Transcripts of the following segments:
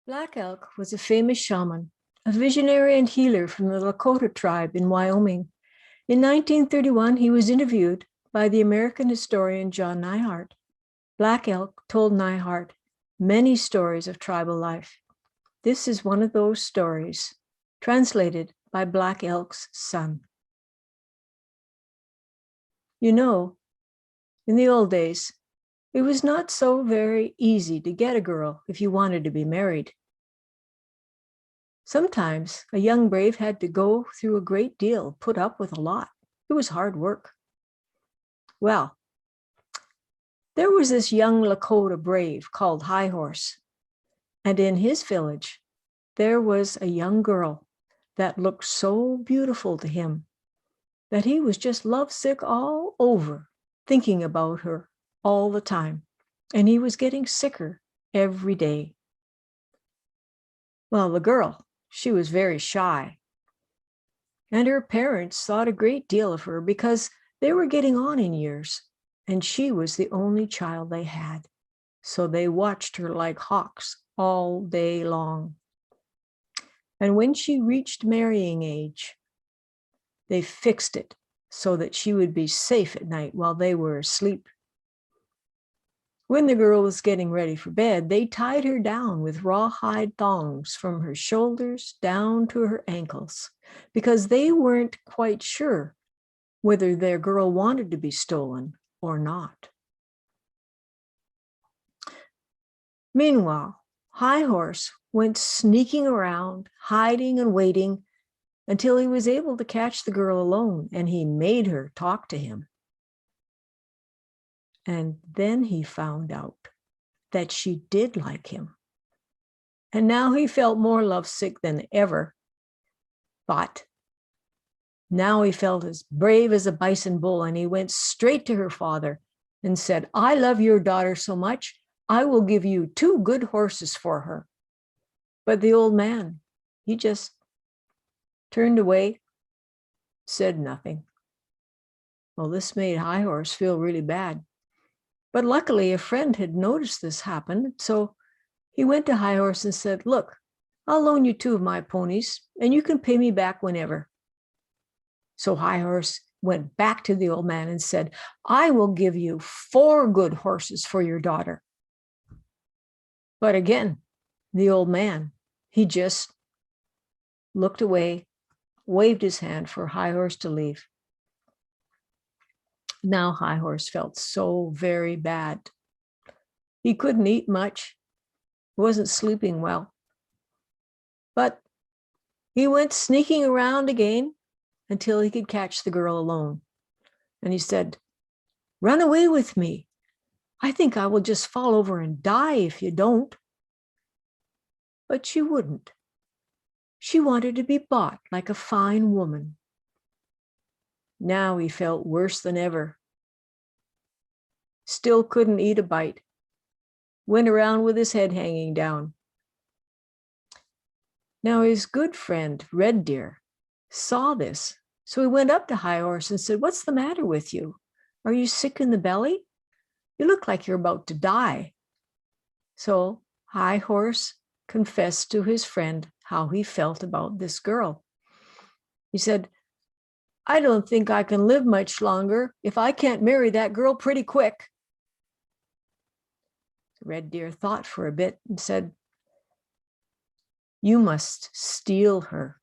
Black Elk was a famous shaman, a visionary and healer from the Lakota tribe in Wyoming. In 1931, he was interviewed by the American historian John Niehard. Black Elk told Niehard many stories of tribal life. This is one of those stories, translated by Black Elk's son. You know, in the old days, it was not so very easy to get a girl if you wanted to be married. Sometimes a young brave had to go through a great deal, put up with a lot. It was hard work. Well, there was this young Lakota brave called High Horse, and in his village, there was a young girl that looked so beautiful to him that he was just lovesick all over, thinking about her all the time, and he was getting sicker every day. Well, the girl, she was very shy, and her parents thought a great deal of her because they were getting on in years, and she was the only child they had. So they watched her like hawks all day long. And when she reached marrying age, they fixed it so that she would be safe at night while they were asleep. When the girl was getting ready for bed, they tied her down with rawhide thongs from her shoulders down to her ankles because they weren't quite sure whether their girl wanted to be stolen or not. Meanwhile, High Horse went sneaking around, hiding and waiting until he was able to catch the girl alone, and he made her talk to him. And then he found out that she did like him. And now he felt more lovesick than ever. But now he felt as brave as a bison bull, and he went straight to her father and said, "I love your daughter so much, I will give you 2 good horses for her." But the old man, he just turned away, said nothing. Well, this made High Horse feel really bad. But luckily, a friend had noticed this happen, so he went to High Horse and said, "Look, I'll loan you 2 of my ponies, and you can pay me back whenever." So High Horse went back to the old man and said, "I will give you 4 good horses for your daughter." But again, the old man, he just looked away, waved his hand for High Horse to leave. Now High Horse felt so very bad. He couldn't eat much, wasn't sleeping well. But he went sneaking around again until he could catch the girl alone. And he said, "Run away with me. I think I will just fall over and die if you don't." But she wouldn't. She wanted to be bought like a fine woman. Now he felt worse than ever. Still couldn't eat a bite. Went around with his head hanging down. Now his good friend, Red Deer, saw this. So he went up to High Horse and said, "What's the matter with you? Are you sick in the belly? You look like you're about to die." So High Horse confessed to his friend how he felt about this girl. He said, "I don't think I can live much longer if I can't marry that girl pretty quick." Red Deer thought for a bit and said, "You must steal her.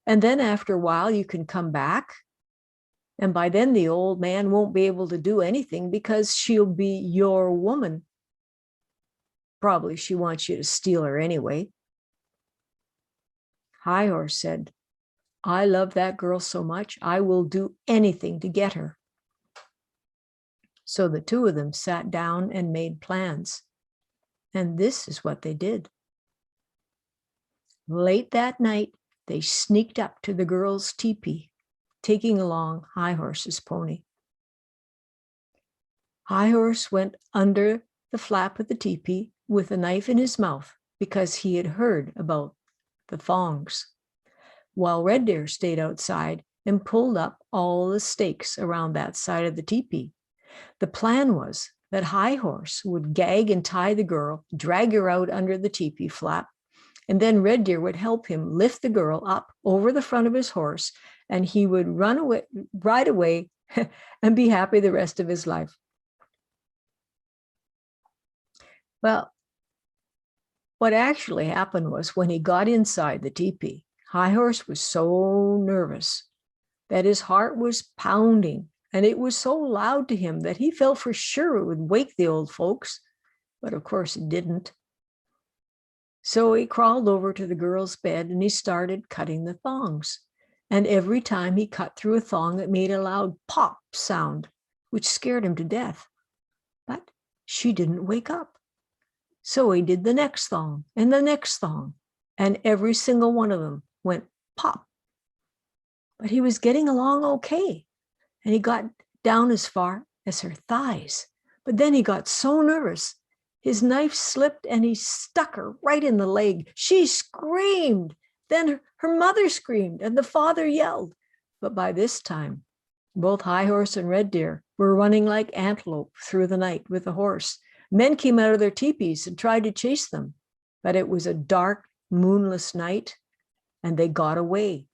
And then after a while, you can come back. And by then, the old man won't be able to do anything because she'll be your woman. Probably she wants you to steal her anyway." High Horse said, "I love that girl so much, I will do anything to get her." So the 2 of them sat down and made plans. And this is what they did. Late that night, they sneaked up to the girl's teepee, taking along High Horse's pony. High Horse went under the flap of the teepee with a knife in his mouth because he had heard about the thongs, while Red Deer stayed outside and pulled up all the stakes around that side of the teepee. The plan was that High Horse would gag and tie the girl, drag her out under the teepee flap, and then Red Deer would help him lift the girl up over the front of his horse, and he would ride away and be happy the rest of his life. Well, what actually happened was when he got inside the teepee, High Horse was so nervous that his heart was pounding, and it was so loud to him that he felt for sure it would wake the old folks, but of course it didn't. So he crawled over to the girl's bed and he started cutting the thongs. And every time he cut through a thong, it made a loud pop sound, which scared him to death. But she didn't wake up. So he did the next thong and the next thong, and every single one of them went pop. But he was getting along okay, and he got down as far as her thighs. But then he got so nervous, his knife slipped and he stuck her right in the leg. She screamed. Then her mother screamed and the father yelled. But by this time, both High Horse and Red Deer were running like antelope through the night with the horse. Men came out of their teepees and tried to chase them, but it was a dark, moonless night, and they got away.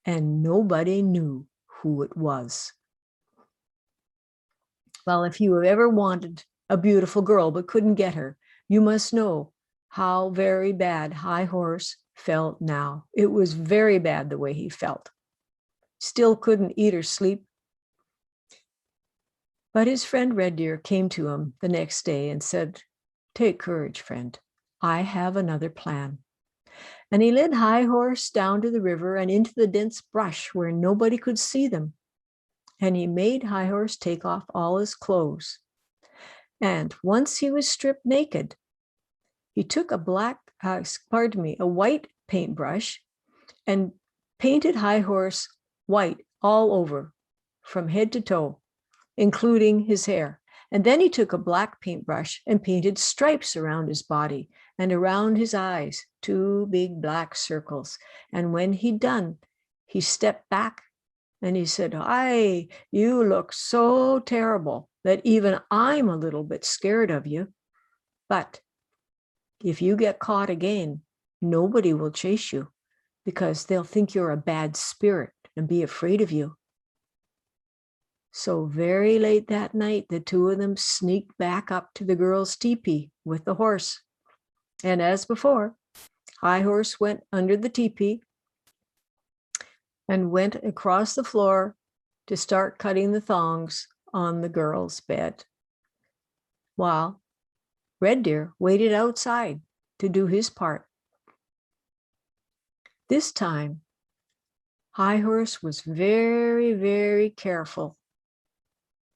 And nobody knew who it was. Well, if you have ever wanted a beautiful girl but couldn't get her, you must know how very bad High Horse felt now. It was very bad the way he felt. Still couldn't eat or sleep. But his friend Red Deer came to him the next day and said, "Take courage, friend. I have another plan." And he led High Horse down to the river and into the dense brush where nobody could see them. And he made High Horse take off all his clothes. And once he was stripped naked, he took a white paintbrush and painted High Horse white all over from head to toe, including his hair. And then he took a black paintbrush and painted stripes around his body and around his eyes, 2 big black circles. And when he'd done, he stepped back and he said, "Hi, you look so terrible that even I'm a little bit scared of you. But if you get caught again, nobody will chase you because they'll think you're a bad spirit and be afraid of you." So very late that night, the two of them sneaked back up to the girl's teepee with the horse. And as before, High Horse went under the teepee and went across the floor to start cutting the thongs on the girl's bed, while Red Deer waited outside to do his part. This time, High Horse was very, very careful.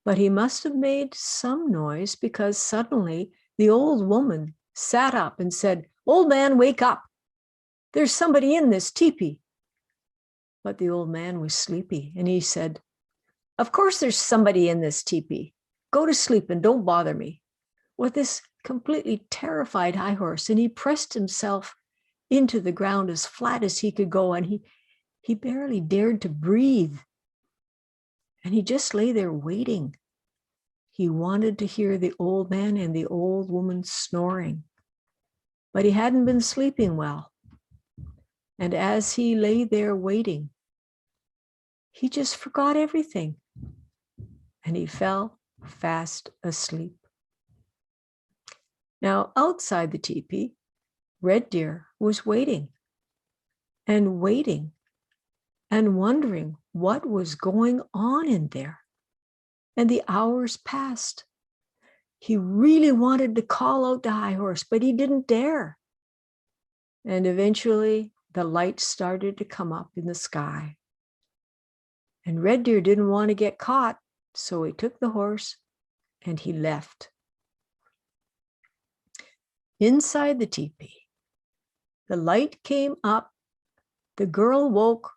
But he must have made some noise because suddenly the old woman sat up and said, "Old man, wake up. There's somebody in this teepee." But the old man was sleepy and he said, "Of course there's somebody in this teepee. Go to sleep and don't bother me." Well, this completely terrified High Horse, and he pressed himself into the ground as flat as he could go, and he barely dared to breathe. And he just lay there waiting. He wanted to hear the old man and the old woman snoring, but he hadn't been sleeping well. And as he lay there waiting, he just forgot everything, and he fell fast asleep. Now, outside the teepee, Red Deer was waiting and waiting and wondering what was going on in there. And the hours passed. He really wanted to call out to High Horse, but he didn't dare. And eventually, the lights started to come up in the sky. And Red Deer didn't want to get caught, so he took the horse and he left. Inside the teepee, the light came up, the girl woke,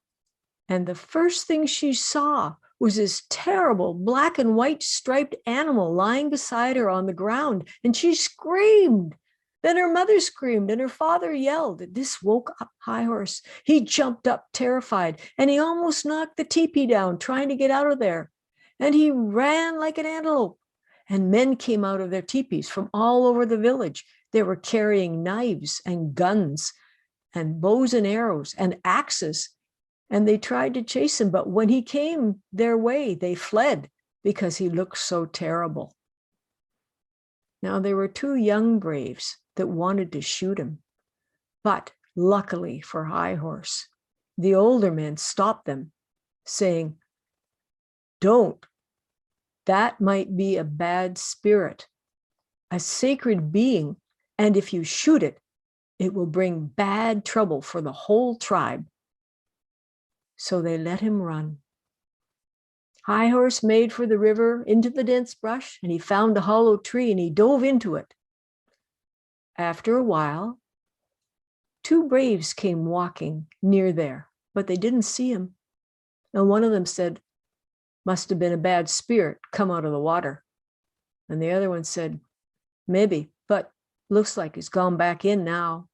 and the first thing she saw was this terrible black and white striped animal lying beside her on the ground, and she screamed. Then her mother screamed and her father yelled. This woke up High Horse. He jumped up terrified, and he almost knocked the teepee down trying to get out of there. And he ran like an antelope, and men came out of their teepees from all over the village. They were carrying knives and guns and bows and arrows and axes, and they tried to chase him. But when he came their way, they fled because he looked so terrible. Now, there were two young braves that wanted to shoot him, but luckily for High Horse, the older men stopped them, saying, "Don't. That might be a bad spirit, a sacred being, and if you shoot it, it will bring bad trouble for the whole tribe." So they let him run. High Horse made for the river into the dense brush, and he found a hollow tree and he dove into it. After a while, two braves came walking near there, but they didn't see him. And one of them said, "Must have been a bad spirit come out of the water." And the other one said, "Maybe, but looks like he's gone back in now."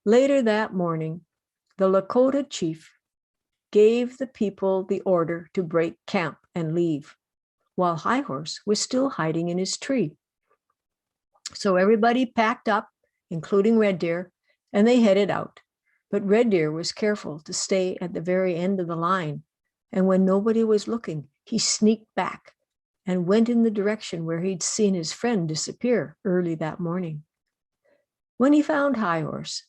Later that morning, the Lakota chief gave the people the order to break camp and leave, while High Horse was still hiding in his tree. So everybody packed up, including Red Deer, and they headed out. But Red Deer was careful to stay at the very end of the line. And when nobody was looking, he sneaked back and went in the direction where he'd seen his friend disappear early that morning. When he found High Horse,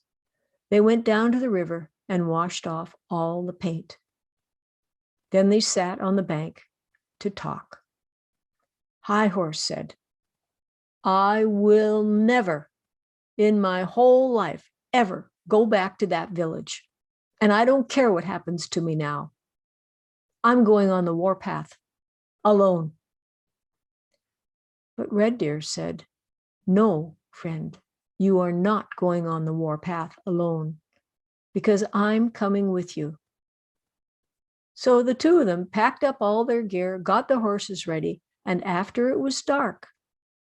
they went down to the river and washed off all the paint. Then they sat on the bank to talk. High Horse said, "I will never in my whole life ever go back to that village. And I don't care what happens to me now. I'm going on the warpath alone." But Red Deer said, "No, friend, you are not going on the warpath alone, because I'm coming with you." So the two of them packed up all their gear, got the horses ready, and after it was dark,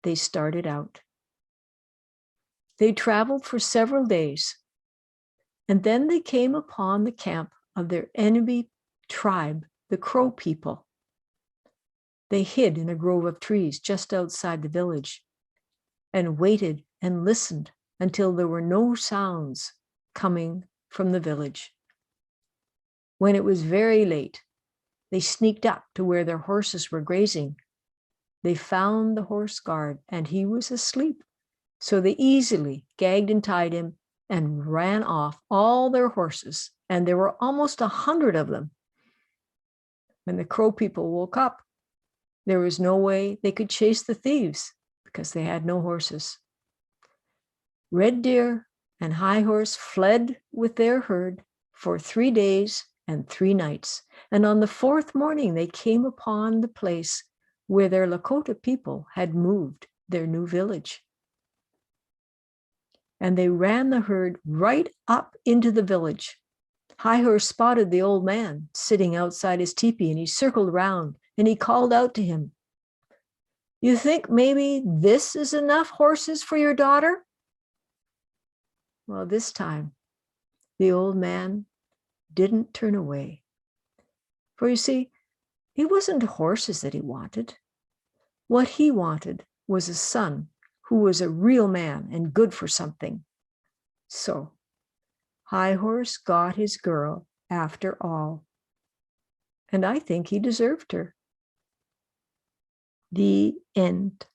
they started out. They traveled for several days, and then they came upon the camp of their enemy tribe, the Crow people. They hid in a grove of trees just outside the village and waited and listened until there were no sounds coming from the village. When it was very late, they sneaked up to where their horses were grazing. They found the horse guard, and he was asleep. So they easily gagged and tied him and ran off all their horses, and there were almost 100 of them. When the Crow people woke up, there was no way they could chase the thieves because they had no horses. Red Deer and High Horse fled with their herd for 3 days and 3 nights. And on the 4th morning, they came upon the place where their Lakota people had moved their new village. And they ran the herd right up into the village. High Horse spotted the old man sitting outside his teepee, and he circled around and he called out to him, "You think maybe this is enough horses for your daughter?" Well, this time, the old man didn't turn away. For you see, it wasn't horses that he wanted. What he wanted was a son who was a real man and good for something. So High Horse got his girl after all. And I think he deserved her. The end.